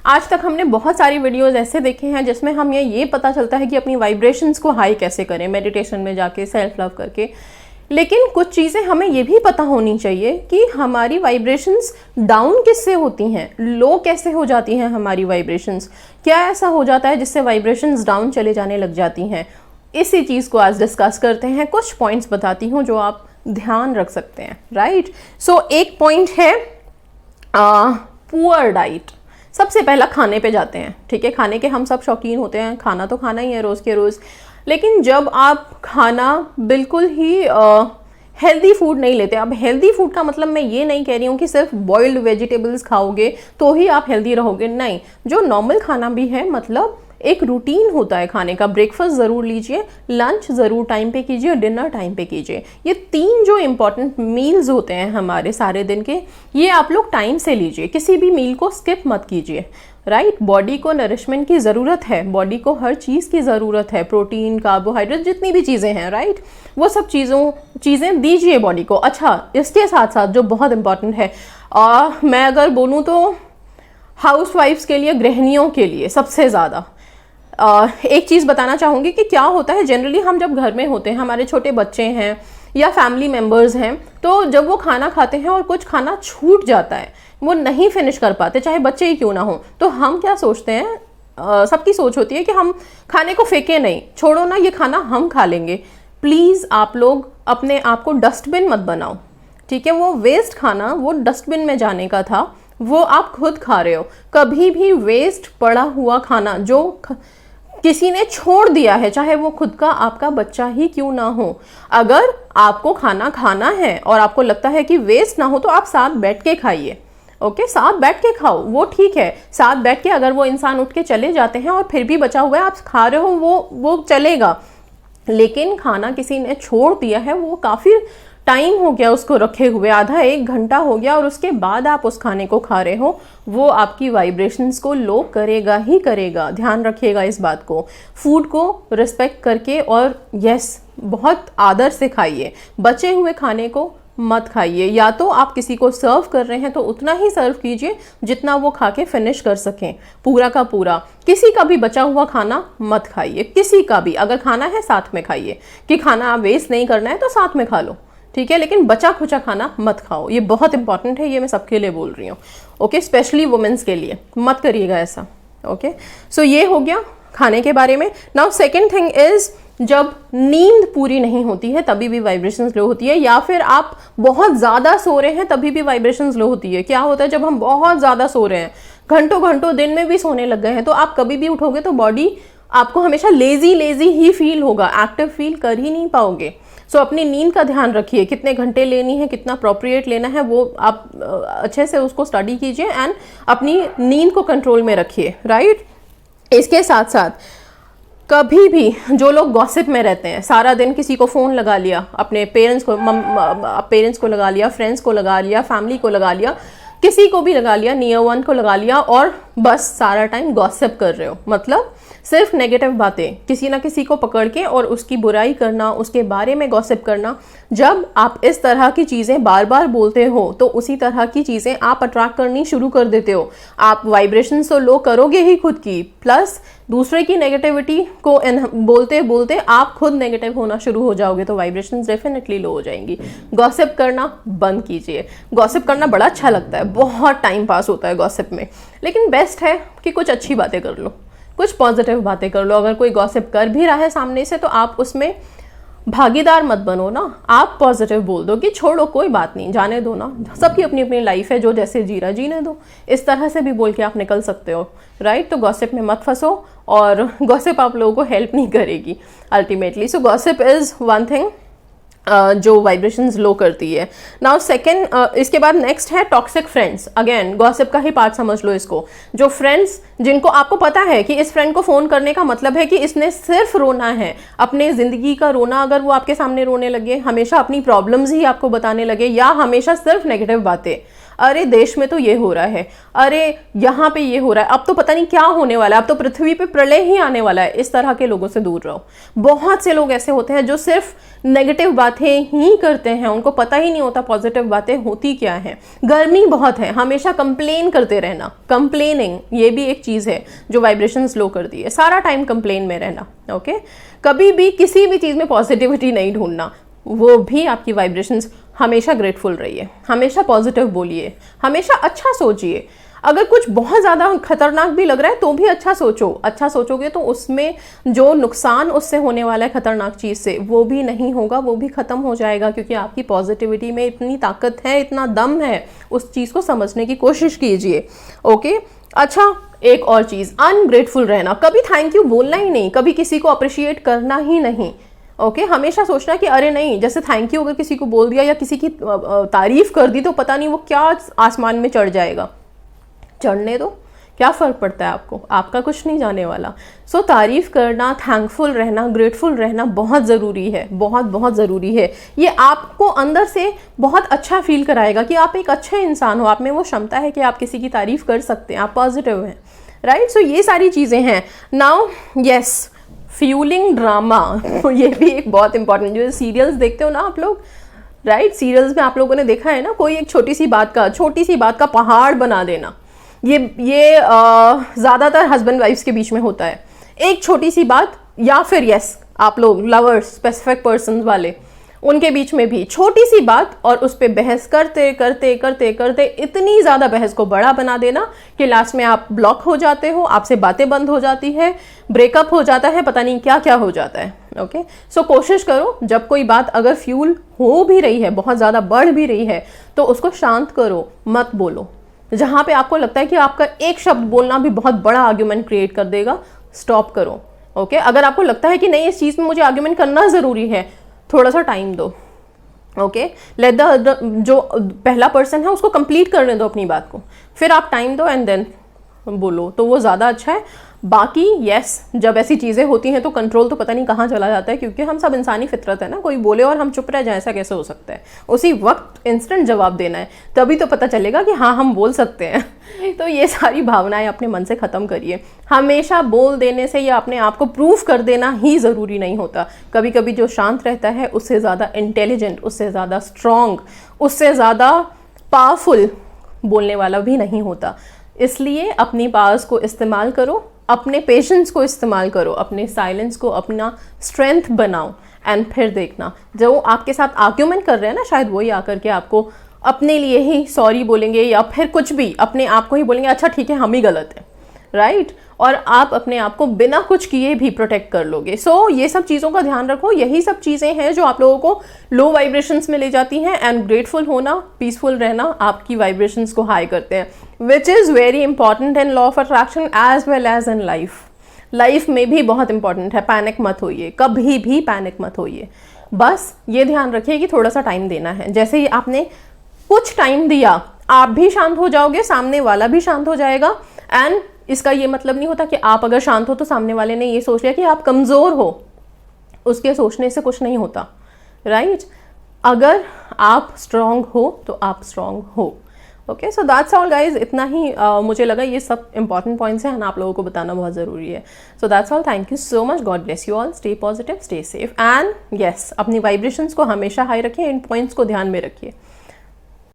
आज तक हमने बहुत सारी वीडियोस ऐसे देखे हैं जिसमें हमें ये पता चलता है कि अपनी वाइब्रेशंस को हाई कैसे करें, मेडिटेशन में जाके, सेल्फ लव करके। लेकिन कुछ चीज़ें हमें ये भी पता होनी चाहिए कि हमारी वाइब्रेशंस डाउन किससे होती हैं, लो कैसे हो जाती हैं हमारी वाइब्रेशंस, क्या ऐसा हो जाता है जिससे वाइब्रेशंस डाउन चले जाने लग जाती हैं। इसी चीज़ को आज डिस्कस करते हैं। कुछ पॉइंट्स बताती हूँ जो आप ध्यान रख सकते हैं, राइट। सो एक पॉइंट है पुअर डाइट। सबसे पहला खाने पे जाते हैं, ठीक है। खाने के हम सब शौकीन होते हैं, खाना तो खाना ही है रोज़ के रोज़। लेकिन जब आप खाना बिल्कुल ही हेल्दी फूड नहीं लेते, अब हेल्दी फूड का मतलब मैं ये नहीं कह रही हूँ कि सिर्फ बॉइल्ड वेजिटेबल्स खाओगे तो ही आप हेल्दी रहोगे, नहीं। जो नॉर्मल खाना भी है, मतलब एक रूटीन होता है खाने का। ब्रेकफास्ट ज़रूर लीजिए, लंच ज़रूर टाइम पे कीजिए, डिनर टाइम पे कीजिए। ये 3 जो इम्पॉर्टेंट मील्स होते हैं हमारे सारे दिन के, ये आप लोग टाइम से लीजिए। किसी भी मील को स्किप मत कीजिए, राइट। बॉडी को नरिशमेंट की ज़रूरत है, बॉडी को हर चीज़ की ज़रूरत है, प्रोटीन, कार्बोहाइड्रेट, जितनी भी चीज़ें हैं, राइट, वो सब चीज़ें दीजिए बॉडी को। अच्छा, इसके साथ साथ जो बहुत इम्पॉर्टेंट है, मैं अगर बोलूँ तो हाउसवाइफ्स के लिए, गृहिणियों के लिए सबसे ज़्यादा एक चीज़ बताना चाहूँगी कि क्या होता है, जनरली हम जब घर में होते हैं, हमारे छोटे बच्चे हैं या फैमिली मेम्बर्स हैं, तो जब वो खाना खाते हैं और कुछ खाना छूट जाता है, वो नहीं फिनिश कर पाते, चाहे बच्चे ही क्यों ना हो, तो हम क्या सोचते हैं, सबकी सोच होती है कि हम खाने को फेंके नहीं, छोड़ो ना, ये खाना हम खा लेंगे। प्लीज़ आप लोग अपने आप को डस्टबिन मत बनाओ, ठीक है। वो वेस्ट खाना वो डस्टबिन में जाने का था, वो आप खुद खा रहे हो। कभी भी वेस्ट पड़ा हुआ खाना जो किसी ने छोड़ दिया है, चाहे वो खुद का आपका बच्चा ही क्यों ना हो, अगर आपको खाना खाना है और आपको लगता है कि वेस्ट ना हो, तो आप साथ बैठ के खाइए, ओके। साथ बैठ के खाओ, वो ठीक है। साथ बैठ के अगर वो इंसान उठ के चले जाते हैं और फिर भी बचा हुआ है, आप खा रहे हो, वो चलेगा। लेकिन खाना किसी ने छोड़ दिया है, वो काफ़ी टाइम हो गया उसको रखे हुए, आधा 1 घंटा हो गया, और उसके बाद आप उस खाने को खा रहे हो, वो आपकी वाइब्रेशंस को लो करेगा ही करेगा। ध्यान रखिएगा इस बात को। फूड को रिस्पेक्ट करके और यस, बहुत आदर से खाइए। बचे हुए खाने को मत खाइए। या तो आप किसी को सर्व कर रहे हैं तो उतना ही सर्व कीजिए जितना वो खा के फिनिश कर सकें, पूरा का पूरा। किसी का भी बचा हुआ खाना मत खाइए, किसी का भी। अगर खाना है साथ में खाइए, कि खाना आप वेस्ट नहीं करना है तो साथ में खा लो, ठीक है। लेकिन बचा खुचा खाना मत खाओ, ये बहुत इंपॉर्टेंट है, ये मैं सबके लिए बोल रही हूँ, ओके। स्पेशली वुमेन्स के लिए मत करिएगा ऐसा, ओके। सो ये हो गया खाने के बारे में। नाउ सेकेंड थिंग इज, जब नींद पूरी नहीं होती है तभी भी वाइब्रेशंस लो होती है, या फिर आप बहुत ज़्यादा सो रहे हैं तभी भी वाइब्रेशंस लो होती है। क्या होता है, जब हम बहुत ज़्यादा सो रहे हैं, घंटों घंटों दिन में भी सोने लग गए हैं, तो आप कभी भी उठोगे तो बॉडी आपको हमेशा लेजी ही फील होगा, एक्टिव फील कर ही नहीं पाओगे। सो अपनी नींद का ध्यान रखिए, कितने घंटे लेनी है, कितना अप्रोप्रिएट लेना है, वो आप अच्छे से उसको स्टडी कीजिए एंड अपनी नींद को कंट्रोल में रखिए, राइट। इसके साथ साथ कभी भी जो लोग गॉसिप में रहते हैं, सारा दिन किसी को फ़ोन लगा लिया, अपने पेरेंट्स को लगा लिया, फ्रेंड्स को लगा लिया, फैमिली को लगा लिया, किसी को भी लगा लिया, नियर वन को लगा लिया, और बस सारा टाइम गॉसिप कर रहे हो, मतलब सिर्फ नेगेटिव बातें किसी ना किसी को पकड़ के और उसकी बुराई करना, उसके बारे में गॉसिप करना। जब आप इस तरह की चीज़ें बार बार बोलते हो तो उसी तरह की चीज़ें आप अट्रैक्ट करनी शुरू कर देते हो। आप वाइब्रेशन तो लो करोगे ही खुद की, प्लस दूसरे की नेगेटिविटी को बोलते बोलते आप खुद नेगेटिव होना शुरू हो जाओगे, तो वाइब्रेशंस डेफिनेटली लो हो जाएंगी। गॉसिप करना बंद कीजिए। गॉसिप करना बड़ा अच्छा लगता है, बहुत टाइम पास होता है गॉसिप में, लेकिन बेस्ट है कि कुछ अच्छी बातें कर लो, कुछ पॉजिटिव बातें कर लो। अगर कोई गॉसिप कर भी रहा है सामने से तो आप उसमें भागीदार मत बनो ना, आप पॉजिटिव बोल दो कि छोड़ो, कोई बात नहीं, जाने दो ना, सबकी अपनी अपनी लाइफ है, जो जैसे जी रहा जीने दो। इस तरह से भी बोल के आप निकल सकते हो, राइट। तो गॉसिप में मत फंसो, और गॉसिप आप लोगों को हेल्प नहीं करेगी ultimately. So gossip is one thing जो वाइब्रेशंस लो करती है। नाउ सेकेंड, इसके बाद नेक्स्ट है टॉक्सिक फ्रेंड्स। अगेन गॉसिप का ही पार्ट समझ लो इसको। जो फ्रेंड्स जिनको आपको पता है कि इस फ्रेंड को फ़ोन करने का मतलब है कि इसने सिर्फ रोना है, अपने ज़िंदगी का रोना, अगर वो आपके सामने रोने लगे, हमेशा अपनी प्रॉब्लम्स ही आपको बताने लगे, या हमेशा सिर्फ नेगेटिव बातें, अरे देश में तो ये हो रहा है, अरे यहाँ पे ये हो रहा है, अब तो पता नहीं क्या होने वाला है, अब तो पृथ्वी पे प्रलय ही आने वाला है। इस तरह के लोगों से दूर रहो। बहुत से लोग ऐसे होते हैं जो सिर्फ नेगेटिव बातें ही करते हैं, उनको पता ही नहीं होता पॉजिटिव बातें होती क्या है। गर्मी बहुत है, हमेशा कंप्लेन करते रहना, कंप्लेनिंग ये भी एक चीज़ है जो वाइब्रेशन स्लो करती है, सारा टाइम कंप्लेन में रहना। ओके, कभी भी किसी भी चीज़ में पॉजिटिविटी नहीं ढूंढना, वो भी आपकी वाइब्रेशंस। हमेशा ग्रेटफुल रहिए, हमेशा पॉजिटिव बोलिए, हमेशा अच्छा सोचिए। अगर कुछ बहुत ज़्यादा खतरनाक भी लग रहा है तो भी अच्छा सोचो। अच्छा सोचोगे तो उसमें जो नुकसान उससे होने वाला है खतरनाक चीज़ से, वो भी नहीं होगा, वो भी ख़त्म हो जाएगा, क्योंकि आपकी पॉजिटिविटी में इतनी ताकत है, इतना दम है। उस चीज़ को समझने की कोशिश कीजिए। ओके, अच्छा एक और चीज़, अनग्रेटफुल रहना। कभी थैंक यू बोलना ही नहीं, कभी किसी को अप्रिशिएट करना ही नहीं। ओके, हमेशा सोचना कि अरे नहीं, जैसे थैंक यू अगर किसी को बोल दिया या किसी की तारीफ कर दी तो पता नहीं वो क्या आसमान में चढ़ जाएगा। चढ़ने दो, क्या फ़र्क पड़ता है आपको, आपका कुछ नहीं जाने वाला। सो तारीफ करना, थैंकफुल रहना, ग्रेटफुल रहना बहुत ज़रूरी है, बहुत बहुत ज़रूरी है। ये आपको अंदर से बहुत अच्छा फील कराएगा कि आप एक अच्छे इंसान हो, आप में वो क्षमता है कि आप किसी की तारीफ कर सकते हैं, आप पॉजिटिव हैं, राइट। सो ये सारी चीज़ें हैं। नाउ यस, फ्यूलिंग ड्रामा, ये भी एक बहुत इंपॉर्टेंट, जो सीरियल्स देखते हो ना आप लोग, राइट, सीरियल्स में आप लोगों ने देखा है ना, कोई एक छोटी सी बात का पहाड़ बना देना। ये ज़्यादातर हस्बैंड वाइफ्स के बीच में होता है। एक छोटी सी बात, या फिर यस आप लोग लवर्स, स्पेसिफिक पर्सन वाले, उनके बीच में भी छोटी सी बात और उस पर बहस करते करते करते करते इतनी ज़्यादा बहस को बड़ा बना देना कि लास्ट में आप ब्लॉक हो जाते हो, आपसे बातें बंद हो जाती है, ब्रेकअप हो जाता है, पता नहीं क्या क्या हो जाता है। ओके, सो कोशिश करो जब कोई बात अगर फ्यूल हो भी रही है, बहुत ज़्यादा बढ़ भी रही है, तो उसको शांत करो, मत बोलो। जहाँ पे आपको लगता है कि आपका एक शब्द बोलना भी बहुत बड़ा आर्ग्यूमेंट क्रिएट कर देगा, स्टॉप करो। ओके, अगर आपको लगता है कि नहीं इस चीज़ में मुझे आर्ग्यूमेंट करना ज़रूरी है, थोड़ा सा टाइम दो। ओके, लेट द जो पहला पर्सन है उसको कंप्लीट करने दो अपनी बात को, फिर आप टाइम दो एंड देन बोलो, तो वो ज़्यादा अच्छा है। बाकी यस, जब ऐसी चीज़ें होती हैं तो कंट्रोल तो पता नहीं कहाँ चला जाता है, क्योंकि हम सब इंसानी फितरत है ना, कोई बोले और हम चुप रह जाए, ऐसा कैसे हो सकता है। उसी वक्त इंस्टेंट जवाब देना है, तभी तो पता चलेगा कि हाँ हम बोल सकते हैं। तो ये सारी भावनाएं अपने मन से ख़त्म करिए। हमेशा बोल देने से या अपने आप को प्रूव कर देना ही ज़रूरी नहीं होता। कभी कभी जो शांत रहता है उससे ज़्यादा इंटेलिजेंट, उससे ज़्यादा स्ट्रॉन्ग, उससे ज़्यादा पावरफुल बोलने वाला भी नहीं होता। इसलिए अपनी पावर्स को इस्तेमाल करो, अपने पेशेंस को इस्तेमाल करो, अपने साइलेंस को अपना स्ट्रेंथ बनाओ, एंड फिर देखना जो आपके साथ आर्ग्यूमेंट कर रहे हैं ना, शायद वही आकर के आपको अपने लिए ही सॉरी बोलेंगे या फिर कुछ भी अपने आप को ही बोलेंगे, अच्छा ठीक है हम ही गलत हैं, राइट। और आप अपने आप को बिना कुछ किए भी प्रोटेक्ट कर लोगे। सो ये सब चीज़ों का ध्यान रखो। यही सब चीज़ें हैं जो आप लोगों को लो वाइब्रेशंस में ले जाती हैं, एंड ग्रेटफुल होना, पीसफुल रहना आपकी वाइब्रेशंस को हाई करते हैं, which is very important in law of attraction as well as in life में भी बहुत इंपॉर्टेंट है। पैनिक मत होइए, कभी भी पैनिक मत होइए। बस ये ध्यान रखिए कि थोड़ा सा टाइम देना है। जैसे ही आपने कुछ टाइम दिया, आप भी शांत हो जाओगे, सामने वाला भी शांत हो जाएगा। एंड इसका ये मतलब नहीं होता कि आप अगर शांत हो तो सामने वाले ने ये सोच लिया कि आप कमज़ोर हो, उसके सोचने से कुछ नहीं होता, राइट। अगर आप स्ट्रांग हो तो आप स्ट्रांग हो। Okay, so that's all guys, इतना ही मुझे लगा ये सब इंपॉर्टेंट पॉइंट्स हैं, आप लोगों को बताना बहुत ज़रूरी है। So that's all, thank you so much, God bless you all, stay positive, stay safe, and yes अपनी वाइब्रेशंस को हमेशा हाई रखिए, इन पॉइंट्स को ध्यान में रखिए।